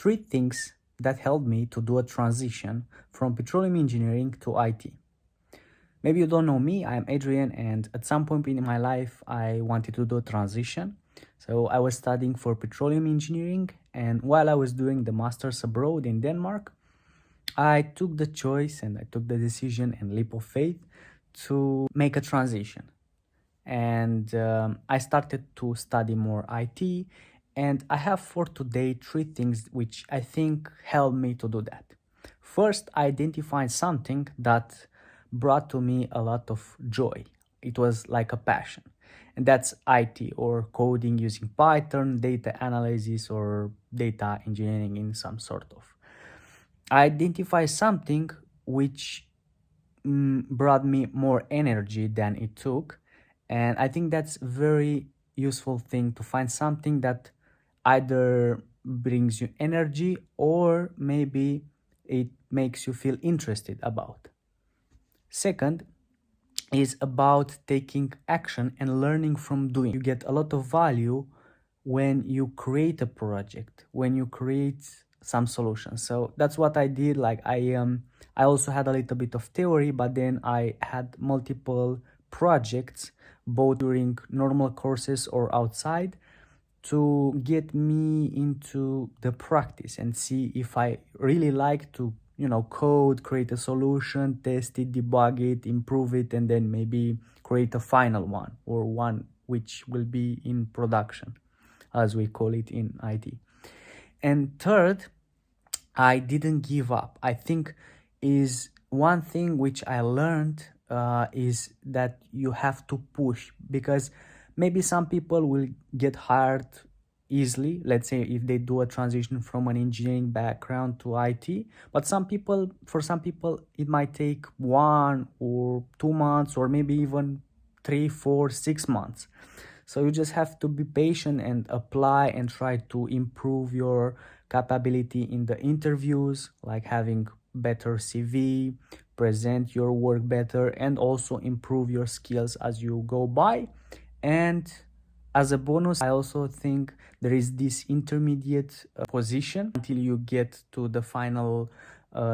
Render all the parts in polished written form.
three things that helped me to do a transition from petroleum engineering to IT. Maybe you don't know me, I'm Adrian, and at some point in my life, I wanted to do a transition. So I was studying for petroleum engineering, and while I was doing the master's abroad in Denmark, I took the choice and I took the decision and leap of faith to make a transition. And I started to study more IT, and I have for today three things which I think helped me to do that. First, I identified something that brought to me a lot of joy. It was like a passion, and that's IT or coding using Python, data analysis, or data engineering in some sort of. I identified something which brought me more energy than it took, and I think that's very useful thing to find something that either brings you energy or maybe it makes you feel interested about. Second is about taking action and learning from doing. You get a lot of value when you create a project, when you create some solutions. So that's what I did. Like I also had a little bit of theory, but then I had multiple projects both during normal courses or outside to get me into the practice and see if I really like to, code, create a solution, test it, debug it, improve it, and then maybe create a final one or one which will be in production, as we call it in IT. And third, I didn't give up. I think is one thing which I learned is that you have to push, because maybe some people will get hired easily, let's say if they do a transition from an engineering background to IT, but for some people it might take 1 or 2 months or maybe even 3, 4, 6 months. So you just have to be patient and apply and try to improve your capability in the interviews, like having better CV, present your work better, and also improve your skills as you go by. And as a bonus, I also think there is this intermediate position until you get to the final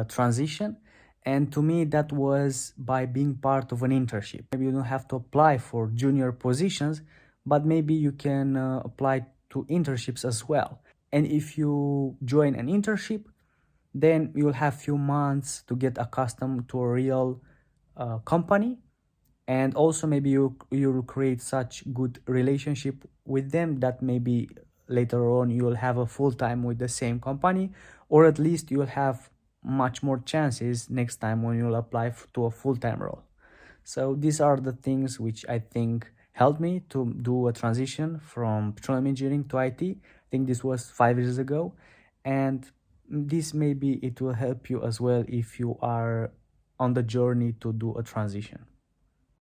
transition. And to me, that was by being part of an internship. Maybe you don't have to apply for junior positions, but maybe you can apply to internships as well. And if you join an internship, then you'll have few months to get accustomed to a real company, and also maybe you'll create such good relationship with them that maybe later on you'll have a full time with the same company, or at least you'll have much more chances next time when you'll apply to a full-time role. So these are the things which I think helped me to do a transition from petroleum engineering to IT. I think this was 5 years ago, and this maybe it will help you as well if you are on the journey to do a transition.